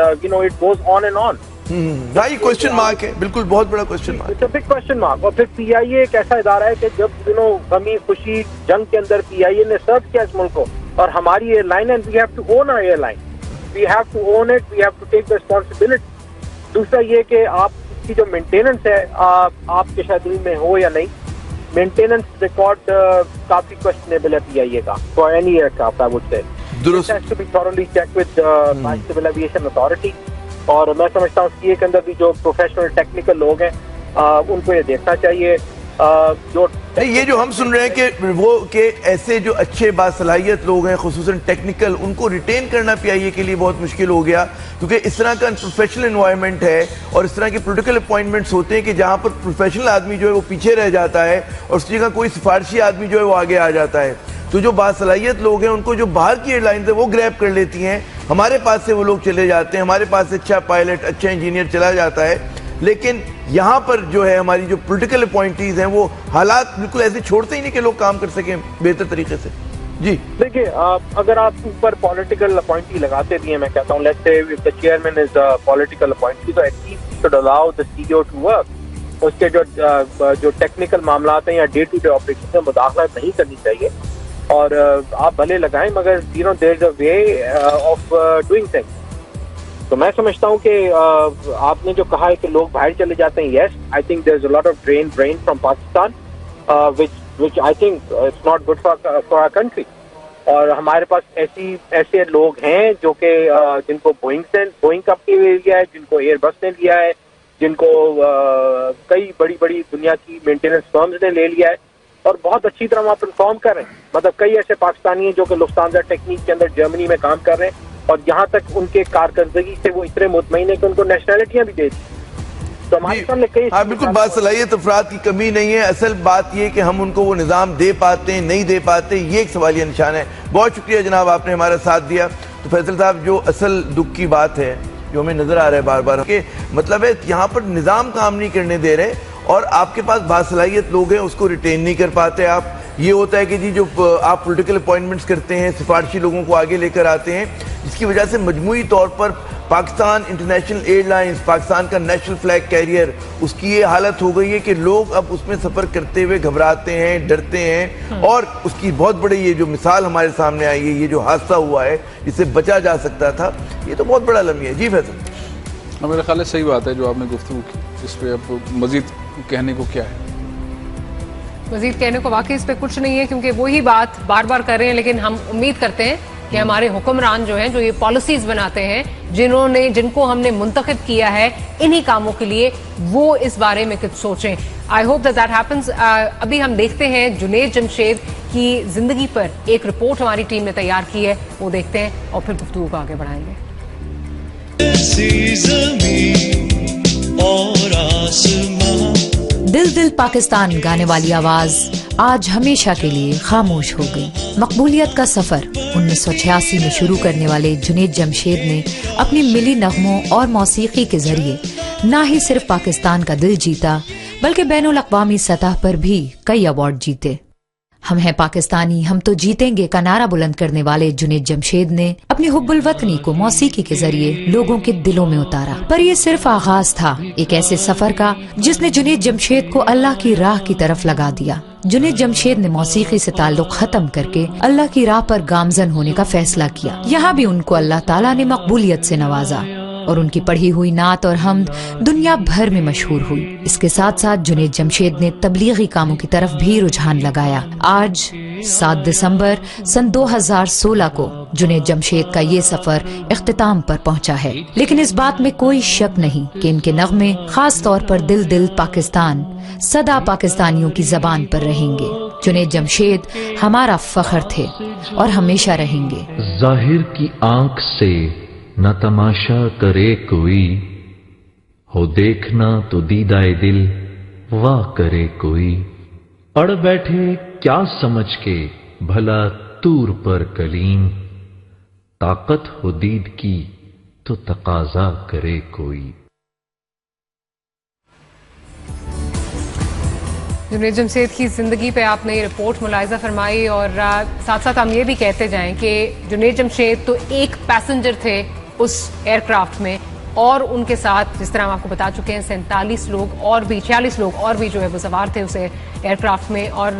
it goes on and on. ये क्वेश्चन मार्क है, बिल्कुल बहुत बड़ा question mark. It's a big question mark. और फिर PIA एक ऐसा इदारा है कि जब गमी खुशी जंग के अंदर PIA ने सर्व किया इस मुल्क को, और हमारी एयरलाइन है, we have to own our airline, we have to own it, we have to take the responsibility. दूसरा ये कि आप इसकी जो मेंटेनेंस है, आपके शायद दिल में हो या नहीं, मेंटेनेंस रिकॉर्ड काफी क्वेश्चनेबल है PIA का for any aircraft, I would say. दुरुस्त। It has to be thoroughly check with civil aviation authority. और मैं समझता हूँ CA के अंदर भी जो प्रोफेशनल टेक्निकल लोग हैं उनको ये देखना चाहिए। जो ये जो हम सुन रहे हैं कि वो के ऐसे जो अच्छे बासलाहियत लोग हैं, खुसूसन टेक्निकल, उनको रिटेन करना PIA के लिए बहुत मुश्किल हो गया, क्योंकि इस तरह का प्रोफेशनल एनवायरनमेंट है और इस तरह के पॉलिटिकल अपॉइंटमेंट्स होते हैं कि जहां पर प्रोफेशनल आदमी जो है वो पीछे रह जाता है और उस जगह कोई सिफारशी आदमी जो है वो आगे आ जाता है। तो जो बासलाहियत लोग हैं उनको जो बाहर की एयरलाइंस है वो ग्रैब कर लेती हैं, हमारे पास से वो लोग चले जाते हैं, हमारे पास से अच्छा पायलट, अच्छा इंजीनियर चला जाता है, लेकिन यहाँ पर जो है हमारी जो पॉलिटिकल अपॉइंटीज हैं वो हालात बिल्कुल ऐसे छोड़ते ही नहीं कि लोग काम कर सकें बेहतर तरीके से। जी देखिए, अगर आप ऊपर पॉलिटिकल अपॉइंटी लगाते भी हैं, मैं कहता हूँ let's say if the chairman is a political appointee, तो at least should allow the CEO to work. उसके जो टेक्निकल मामला हैं या डे टू डे ऑपरेशन में मुदाखलत नहीं करनी चाहिए। और आप भले लगाएं, मगर there is a way of doing things. तो मैं समझता हूँ कि आपने जो कहा है कि लोग बाहर चले जाते हैं, yes, I think there is a lot of drain from Pakistan which I think it's not good for our country। और हमारे पास ऐसे लोग हैं जो कि जिनको बोइंग कंपनी ने लिया है, जिनको एयरबस ने लिया है, जिनको कई बड़ी दुनिया की मेंटेनेंस फर्म्स ने ले लिया है और बहुत अच्छी तरह वहाँ परफॉर्म कर रहे हैं। मतलब कई ऐसे पाकिस्तानी हैं जो कि लुफ्तांजा टेक्निक के अंदर जर्मनी में काम कर रहे हैं और यहाँ तक उनके कारकर्दगी से वो इतने मुतमईन है कि उनको नेशनैलिटियां भी दे दी। तो हमारे सामने कई बिल्कुल बासलाहियत अफराद की कमी नहीं है। असल बात ये कि हम उनको वो निज़ाम दे पाते हैं नहीं दे पाते, ये एक सवालिया निशान है। बहुत शुक्रिया जनाब, आपने हमारा साथ दिया। तो फैसल साहब, जो असल दुख की बात है जो हमें नजर आ रहा है बार बार कि मतलब है यहाँ पर निज़ाम काम नहीं करने दे रहे और आपके पास बासलाहियत लोग हैं उसको रिटेन नहीं कर पाते आप। ये होता है कि जी जो आप पॉलिटिकल अपॉइंटमेंट्स करते हैं, सिफारशी लोगों को आगे लेकर आते हैं, जिसकी वजह से मजमूई तौर पर पाकिस्तान इंटरनेशनल एयरलाइंस, पाकिस्तान का नेशनल फ्लैग कैरियर, उसकी ये हालत हो गई है कि लोग अब उसमें सफ़र करते हुए घबराते हैं, डरते हैं। और उसकी बहुत बड़ी ये जो मिसाल हमारे सामने आई है, ये जो हादसा हुआ है जिससे बचा जा सकता था, ये तो बहुत बड़ा लम्हा है। जी फैसल, मेरा ख्याल है सही बात है जो आपने गुफ्तगू की, इस पर अब मजीद कहने को क्या है? मजीद कहने को वाकई इस पे कुछ नहीं है, क्योंकि वही बात बार बार कर रहे हैं। लेकिन हम उम्मीद करते हैं कि हमारे हुक्मरान जो हैं, जो ये पॉलिसीज बनाते हैं, जिनको हमने मुंतखब किया है इन्हीं कामों के लिए, वो इस बारे में कुछ सोचें। I hope that happens. अभी हम देखते हैं जुनेद जमशेद की जिंदगी पर एक रिपोर्ट हमारी टीम ने तैयार की है, वो देखते हैं और फिर गुफ्तगू को आगे बढ़ाएंगे। दिल दिल पाकिस्तान गाने वाली आवाज आज हमेशा के लिए खामोश हो गई। मकबूलियत का सफर 1986 में शुरू करने वाले जुनेद जमशेद ने अपनी मिली नगमों और मौसीकी के जरिए न ही सिर्फ पाकिस्तान का दिल जीता, बल्कि बैनुल अक़वामी सतह पर भी कई अवार्ड जीते। हम हैं पाकिस्तानी, हम तो जीतेंगे का नारा बुलंद करने वाले जुनेद जमशेद ने अपनी हुब्बुल वतनी को मौसीकी के जरिए लोगों के दिलों में उतारा। पर ये सिर्फ आगाज था एक ऐसे सफर का जिसने जुनेद जमशेद को अल्लाह की राह की तरफ लगा दिया। जुनेद जमशेद ने मौसीकी से ताल्लुक खत्म करके अल्लाह की राह पर गामजन होने का फैसला किया। यहाँ भी उनको अल्लाह ताला ने मकबूलियत से नवाजा और उनकी पढ़ी हुई नात और हमद दुनिया भर में मशहूर हुई। इसके साथ साथ जुनेद जमशेद ने तबलीगी कामों की तरफ भी रुझान लगाया। आज 7 दिसंबर सन 2016 को जुनेद जमशेद का ये सफर इख्तिताम पर पहुंचा है। लेकिन इस बात में कोई शक नहीं कि इनके नगमे, खास तौर पर दिल दिल पाकिस्तान, सदा पाकिस्तानियों की जबान पर रहेंगे। जुनेद जमशेद हमारा फख्र थे और हमेशा रहेंगे। जाहिर की आंख से न तमाशा करे कोई, हो देखना तो दीदाए दिल वाह करे कोई। अड़ बैठे क्या समझ के भला तूर पर कलीम, ताकत हो दीद की तो तकाजा करे कोई। जुनेद जमशेद की जिंदगी पे आपने ये रिपोर्ट मुलाहिजा फरमाई और साथ साथ हम ये भी कहते जाएं कि जुनेद जमशेद तो एक पैसेंजर थे उस एयरक्राफ्ट में, और उनके साथ जिस तरह हम आपको बता चुके हैं 47 लोग और भी 46 लोग और भी जो है वो सवार थे उस एयरक्राफ्ट में। और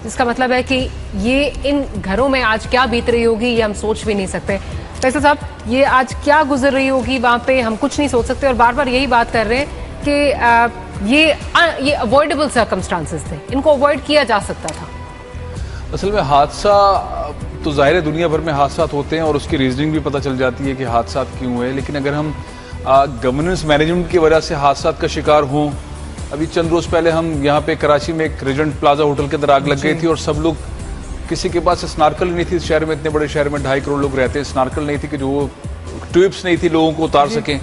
जिसका मतलब है कि ये इन घरों में आज क्या बीत रही होगी ये हम सोच भी नहीं सकते। फैसल साहब, ये आज क्या गुजर रही होगी वहां पे हम कुछ नहीं सोच सकते और बार बार यही बात कर रहे हैं कि ये अवॉइडेबल सर्कमस्टांसेस थे, इनको अवॉइड किया जा सकता था। असल में हादसा तो जाहिर है दुनिया भर में हादसा होते हैं और उसकी रीजनिंग भी पता चल जाती है कि हादसा क्यों हुए। लेकिन अगर हम गवर्नेंस मैनेजमेंट की वजह से हादसा का शिकार हों, अभी चंद रोज पहले हम यहाँ पे कराची में एक रेजेंट प्लाजा होटल के अंदर आग लग गई थी और सब लोग, किसी के पास स्नार्कल नहीं थी। इस शहर में, इतने बड़े शहर में 2.5 करोड़ लोग रहते हैं, स्नार्कल नहीं थी कि जो ट्यूब्स नहीं थी लोगों को उतार सकें।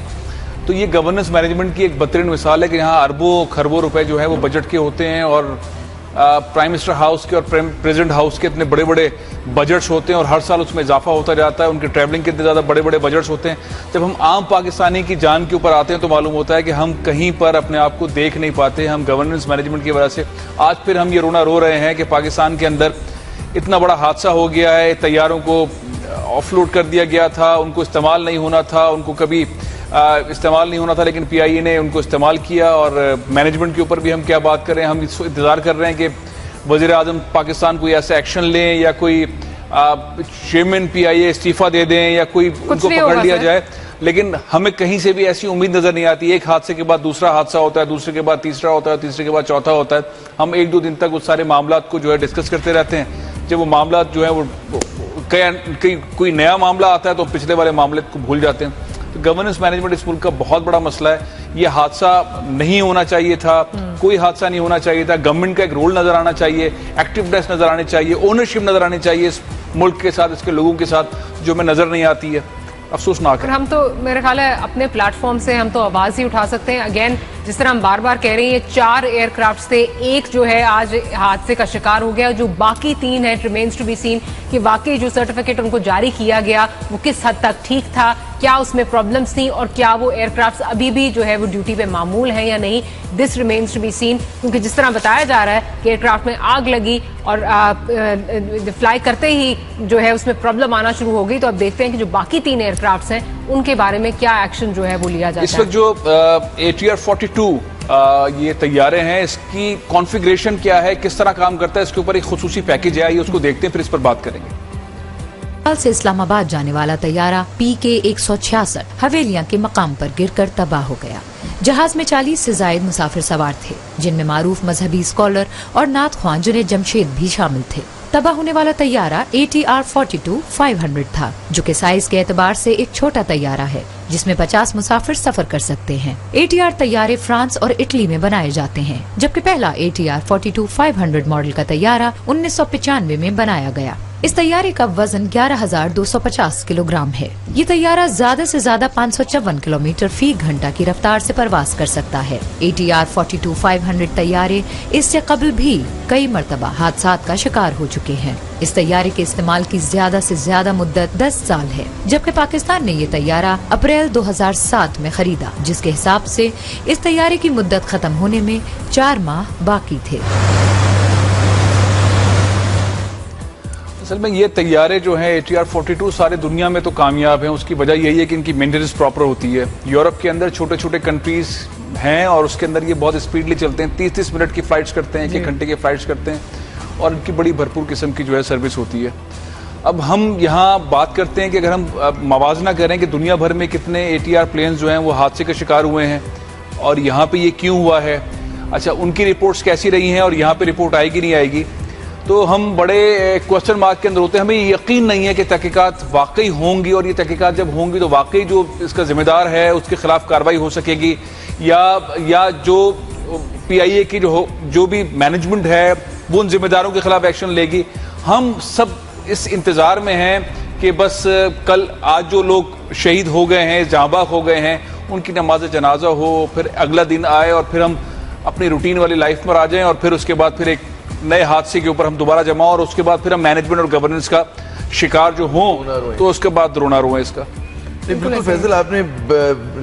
तो ये गवर्नेंस मैनेजमेंट की एक बेहतरीन मिसाल है कि यहाँ अरबों खरबों रुपए जो है वो बजट के होते हैं और प्राइम मिनिस्टर हाउस के और प्रेसिडेंट हाउस के इतने बड़े बड़े बजट्स होते हैं और हर साल उसमें इजाफा होता जाता है, उनके ट्रैवलिंग के इतने ज़्यादा बड़े बड़े बजट्स होते हैं। जब हम आम पाकिस्तानी की जान के ऊपर आते हैं तो मालूम होता है कि हम कहीं पर अपने आप को देख नहीं पाते, हम गवर्नेंस मैनेजमेंट की वजह से आज फिर हम ये रोना रो रहे हैं कि पाकिस्तान के अंदर इतना बड़ा हादसा हो गया है, तैयारों को ऑफलोड कर दिया गया था, उनको इस्तेमाल नहीं होना था, उनको कभी इस्तेमाल नहीं होना था, लेकिन PIA ने उनको इस्तेमाल किया। और मैनेजमेंट के ऊपर भी हम क्या बात कर रहे हैं, हम इंतजार कर रहे हैं कि वज़ीर आज़म पाकिस्तान कोई ऐसा एक्शन लें या कोई चेयरमैन PIA इस्तीफा दे दें या कोई उनको पकड़ लिया जाए, लेकिन हमें कहीं से भी ऐसी उम्मीद नजर नहीं आती। एक हादसे के बाद दूसरा हादसा होता है, दूसरे के बाद तीसरा होता है, तीसरे के बाद चौथा होता है। हम 1-2 दिन तक उस सारे मामला को जो है डिस्कस करते रहते हैं। जब वो मामला जो है वो कोई नया मामला आता है तो पिछले वाले मामले को भूल जाते हैं। तो गवर्नेंस मैनेजमेंट इस मुल्क का बहुत बड़ा मसला है। ये हादसा नहीं होना चाहिए था, कोई हादसा नहीं होना चाहिए था। गवर्नमेंट का एक रोल नजर आना चाहिए, एक्टिवनेस नजर आनी चाहिए, ओनरशिप नजर आनी चाहिए इस मुल्क के साथ, इसके लोगों के साथ, जो हमें नजर नहीं आती है। अफसोसनाक है। हम तो मेरे ख्याल है अपने प्लेटफॉर्म से हम तो आवाज ही उठा सकते हैं। अगेन जिस तरह हम बार बार कह रहे हैं, ये 4 एयरक्राफ्ट थे, एक जो है आज हादसे का शिकार हो गया, जो बाकी 3 है रिमेन्स टू बी सीन कि वाकई जो सर्टिफिकेट उनको जारी किया गया वो किस हद तक ठीक था, क्या उसमें प्रॉब्लम्स थी और क्या वो एयरक्राफ्ट अभी भी जो है वो ड्यूटी पे मामूल है या नहीं, this remains to be seen. क्योंकि जिस तरह बताया जा रहा है कि एयरक्राफ्ट में आग लगी और फ्लाई करते ही जो है उसमें प्रॉब्लम आना शुरू हो गई। तो अब देखते हैं कि जो बाकी 3 एयरक्राफ्ट हैं उनके बारे में क्या एक्शन जो है वो लिया जाता है। इस वक्त जो ATR-42 ये तैयारे हैं, इसकी कॉन्फ़िगरेशन क्या है, किस तरह काम करता है, इसके ऊपर एक खुसूसी पैकेज है, आइए उसको देखते हैं, फिर इस पर बात करेंगे। से इस्लामाबाद जाने वाला तैयारा PK-166 हवेलियां के मकाम पर गिरकर तबाह हो गया। जहाज में 40 से जायद मुसाफिर सवार थे, जिनमें मारूफ मजहबी स्कॉलर और नात ख्वां जुनैद जमशेद भी शामिल थे। तबाह होने वाला तैयारा ATR-42-500 था, जो कि साइज के एतबार से एक छोटा तैयारा है, जिसमें 50 मुसाफिर सफर कर सकते हैं। ATR तैयारे फ्रांस और इटली में बनाए जाते हैं, जबकि पहला ATR-42-500 मॉडल का तैयारा 1995 में बनाया गया। इस तैयारे का वजन 11,250 किलोग्राम है। ये तैयारा ज्यादा से ज्यादा 554 किलोमीटर फी घंटा की रफ्तार से परवास कर सकता है। ATR-42-500 तैयारे इससे कबल भी कई मरतबा हादसात का शिकार हो चुके हैं। इस तैयारे के इस्तेमाल की ज्यादा से ज्यादा मुद्दत 10 साल है, जबकि पाकिस्तान ने ये तैयारा अप्रैल 2007 में खरीदा, जिसके हिसाब से इस तैयारे की मुद्दत खत्म होने में 4 माह बाकी थे। असल में ये तैयारे जो हैं ATR-42 सारे दुनिया में तो कामयाब हैं। उसकी वजह यही है कि इनकी मेंटेनेंस प्रॉपर होती है। यूरोप के अंदर छोटे छोटे कंट्रीज हैं और उसके अंदर ये बहुत स्पीडली चलते हैं, 30-30 मिनट की फ्लाइट्स करते हैं, 1 घंटे की फ्लाइट्स करते हैं और इनकी बड़ी भरपूर किस्म की जो है सर्विस होती है। अब हम यहाँ बात करते हैं कि अगर हम मवाजना करें कि दुनिया भर में कितने ATR प्लेन्स जो हैं वो हादसे का शिकार हुए हैं और यहाँ पे ये क्यों हुआ है, अच्छा उनकी रिपोर्ट्स कैसी रही हैं और यहाँ पे रिपोर्ट आएगी नहीं आएगी, तो हम बड़े क्वेश्चन मार्क के अंदर होते हैं। हमें यकीन नहीं है कि तहकीकात वाकई होंगी और ये तहकीकात जब होंगी तो वाकई जो इसका जिम्मेदार है उसके खिलाफ कार्रवाई हो सकेगी या जो PIA की जो भी मैनेजमेंट है वो उन जिम्मेदारों के खिलाफ एक्शन लेगी। हम सब इस इंतजार में हैं कि बस कल आज जो लोग शहीद हो गए हैं, जांबाग हो गए हैं, उनकी नमाज जनाजा हो, फिर अगला दिन आए और फिर हम अपनी रूटीन वाली लाइफ में आ जाएं और फिर उसके बाद फिर एक नए हादसे के ऊपर हम दोबारा जमा और उसके बाद फिर हम मैनेजमेंट और गवर्नेंस का शिकार जो हों तो उसके बाद रोना रोएं इसका। बिल्कुल फैजल, आपने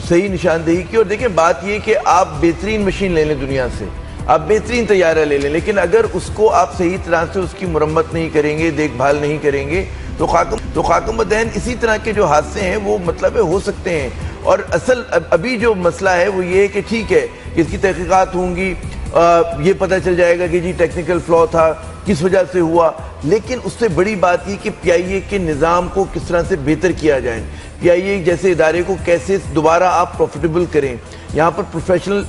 सही निशानदेही की। और देखिए बात ये कि आप बेहतरीन मशीन ले लें दुनिया से, आप बेहतरीन तैयारा ले लें, लेकिन अगर उसको आप सही तरह से उसकी मुरम्मत नहीं करेंगे, देखभाल नहीं करेंगे तो खाकम-ए-दहन इसी तरह के जो हादसे हैं वो मतलब हो सकते हैं। और असल अभी जो मसला है वो ये है कि ठीक है इसकी तहकीकात होंगी, ये पता चल जाएगा कि जी टेक्निकल फ्लॉ था, किस वजह से हुआ, लेकिन उससे बड़ी बात ये कि PIA के निज़ाम को किस तरह से बेहतर किया जाए, PIA जैसे इदारे को कैसे दोबारा आप प्रॉफिटेबल करें, यहाँ पर प्रोफेशनल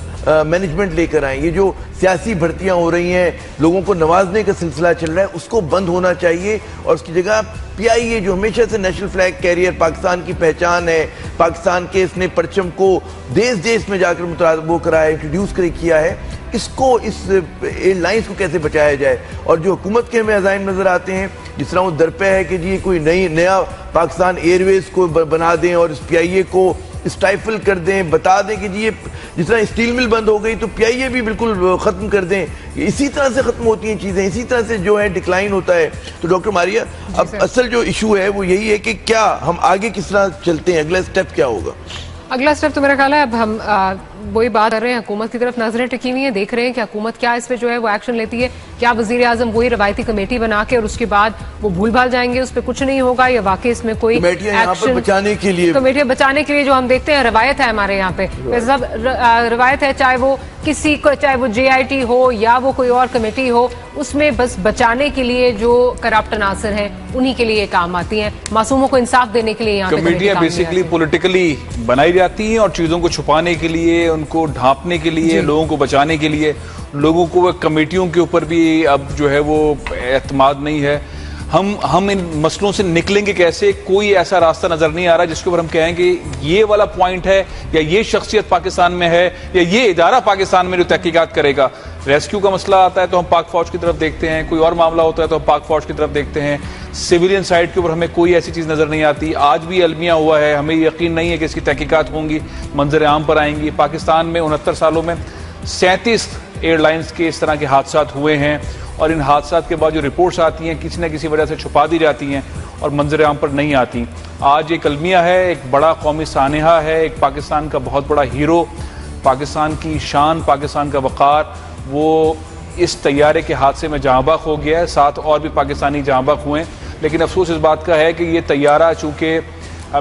मैनेजमेंट लेकर आएं। ये जो सियासी भर्तियां हो रही हैं, लोगों को नवाजने का सिलसिला चल रहा है, उसको बंद होना चाहिए और उसकी जगह PIA जो हमेशा से नेशनल फ्लैग कैरियर, पाकिस्तान की पहचान है, पाकिस्तान के इसने परचम को देश देश में जाकर मुताबिक कराया, इंट्रोड्यूस किया है, इसको इस एयरलाइंस को कैसे बचाया जाए। और जो हुकूमत के हमें अज़ाइम नजर आते हैं, जिस तरह वो दरपे है कि जी कोई नया पाकिस्तान एयरवेज को बना दें और इस PIA को स्टाइफल कर दें, बता दें कि जी ये जिस तरह स्टील मिल बंद हो गई तो PIA भी बिल्कुल खत्म कर दें। इसी तरह से खत्म होती हैं चीजें, इसी तरह से जो है डिक्लाइन होता है। तो डॉक्टर मारिया, अब असल जो इशू है वो यही है कि क्या हम आगे किस तरह चलते हैं, अगला स्टेप क्या होगा? अगला स्टेप तो मेरा ख्याल है अब हम वही बात कर रहे हैं, हुकूमत की तरफ नजरें टिकी हुई हैं, देख रहे हैं कि हुकूमत क्या इस पे जो है वो एक्शन लेती है। क्या वजीर आजम वही रवायती कमेटी बना के और उसके बाद वो भूल भाल जाएंगे, उस पर कुछ नहीं होगा, या वाकई इसमें कोई एक्शन बचाने के लिए, कमेटियां बचाने के लिए जो हम देखते हैं रवायत है हमारे यहाँ पे, सब रवायत है, चाहे वो किसी को, चाहे वो JIT हो या वो कोई और कमेटी हो, उसमें बस बचाने के लिए जो करप्ट अनासर हैं उन्हीं के लिए काम आती हैं, मासूमों को इंसाफ देने के लिए यहाँ कमेटियां बेसिकली पॉलिटिकली बनाई जाती हैं और चीजों को छुपाने के लिए, उनको ढांपने के लिए, लोगों को बचाने के लिए। लोगों को कमेटियों के ऊपर भी अब जो है वो एतमाद नहीं है। हम इन मसलों से निकलेंगे कैसे? कोई ऐसा रास्ता नजर नहीं आ रहा जिसके ऊपर हम कहें कि ये वाला पॉइंट है या ये शख्सियत पाकिस्तान में है या ये इदारा पाकिस्तान में जो तहकीकात करेगा। रेस्क्यू का मसला आता है तो हम पाक फौज की तरफ देखते हैं, कोई और मामला होता है तो हम पाक फौज की तरफ देखते हैं। सिविलियन साइड के ऊपर हमें कोई ऐसी चीज नजर नहीं आती। आज भी अलमिया हुआ है, हमें यकीन नहीं है कि इसकी तहकीकात होंगी, मंजर आम पर आएंगी। पाकिस्तान में 69 सालों में 37 एयरलाइंस के इस तरह के हादसा हुए हैं और इन हादसा के बाद जो रिपोर्ट्स आती हैं किसी न किसी वजह से छुपा दी जाती हैं और मंजर आम पर नहीं आती। आज एक अलमिया है, एक बड़ा कौमी सानहा है, एक पाकिस्तान का बहुत बड़ा हीरो, पाकिस्तान की शान, पाकिस्तान का वक़ार, वो इस तैयारे के हादसे में जहाँ बख हो गया है। 7 और भी पाकिस्तानी जहाँ बख हुए हैं, लेकिन अफसोस इस बात का है कि ये तैयारा चूँकि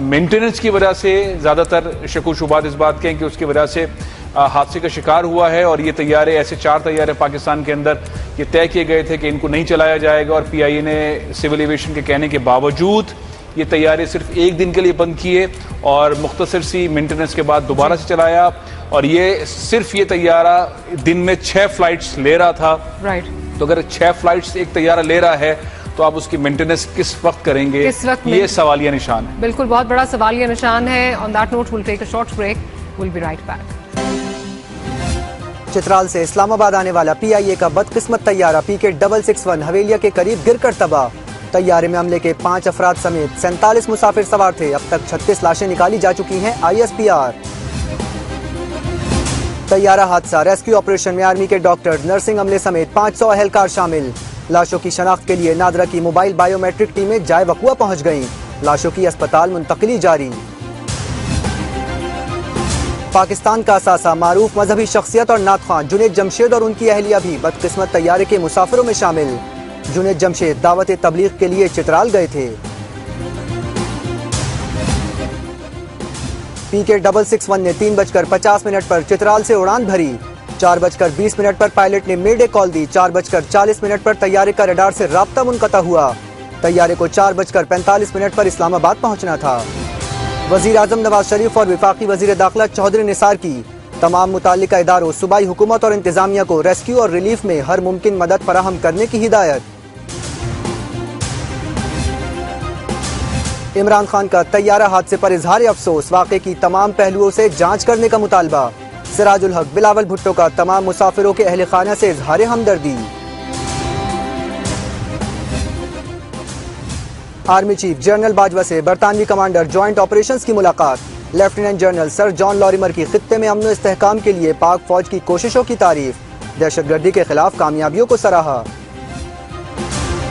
मेंटेनेंस की वजह से ज़्यादातर शक शुबात इस बात के हैं कि उसकी वजह से हादसे का शिकार हुआ है। और ये तैयारे, ऐसे 4 तैयारे पाकिस्तान के अंदर ये तय किए गए थे कि इनको नहीं चलाया जाएगा और PIA ने सिविल एविएशन के कहने के बावजूद ये तैयारे सिर्फ 1 दिन के लिए बंद किए और मुख्तसर सी मेंटेनेंस के बाद दोबारा से चलाया। और ये सिर्फ ये तैयारा दिन में 6 फ्लाइट्स ले रहा था। राइट। तो अगर 6 फ्लाइट्स एक तैयारा ले रहा है तो आप उसकी मेंटेनेंस किस वक्त करेंगे, किस वक्त ये सवालिया निशान है। बिल्कुल, बहुत बड़ा सवालिया निशान है। On that note will take a short break, will be right back. Chitral से इस्लामाबाद आने वाला PIA का बदकिस्मत तैयारा PK-661 हवेलिया के करीब गिरकर तबाह। तैयारे में हमले के 5 अफराद समेत 47 मुसाफिर सवार थे। अब तक 36 लाशें निकाली जा चुकी हैं ISPR। तैयारा हादसा, रेस्क्यू ऑपरेशन में आर्मी के डॉक्टर, नर्सिंग अमले समेत 500 अहलकार शामिल। लाशों की शनाख्त के लिए नादरा की मोबाइल बायोमेट्रिक टीमें जाए वकुआ पहुंच गईं। लाशों की अस्पताल मुंतकिली जारी। पाकिस्तान का असासा, मारूफ मजहबी शख्सियत और नात-ख्वां जुनैद जमशेद और उनकी अहलिया भी बदकिस्मत तैयारे के मुसाफिरों में शामिल। जुनैद जमशेद दावत तबलीग के लिए चित्राल गए थे। PK-661 ने 3:50 पर चित्राल से उड़ान भरी। 4:20 पर पायलट ने मेडे कॉल दी। 4:40 पर तैयारे का रडार से राब्ता मुनक़ता हुआ। तैयारे को 4:45 पर इस्लामाबाद पहुंचना था। वजीर आजम नवाज शरीफ और वफाकी वजीर दाखिला चौधरी निसार की तमाम मुताल्लिका इदारों, सूबाई हुकूमत और इंतजामिया को रेस्क्यू और रिलीफ में हर मुमकिन मदद फराहम करने की हिदायत। इमरान खान का तैयारा हादसे पर इजहार अफसोस, वाक़े की तमाम पहलुओं से जांच करने का मुतालबा। सिराजुल हक बिलावल भुट्टो का तमाम मुसाफिरों के अहले खाना से इजहार हमदर्दी। आर्मी चीफ जनरल बाजवा से बरतानवी कमांडर ज्वाइंट ऑपरेशंस की मुलाकात। लेफ्टिनेंट जनरल सर जॉन लॉरिमर की खित्ते में अमन व इस्तेहकाम के लिए पाक फौज की कोशिशों की तारीफ। दहशतगर्दी के खिलाफ कामयाबियों को सराहा।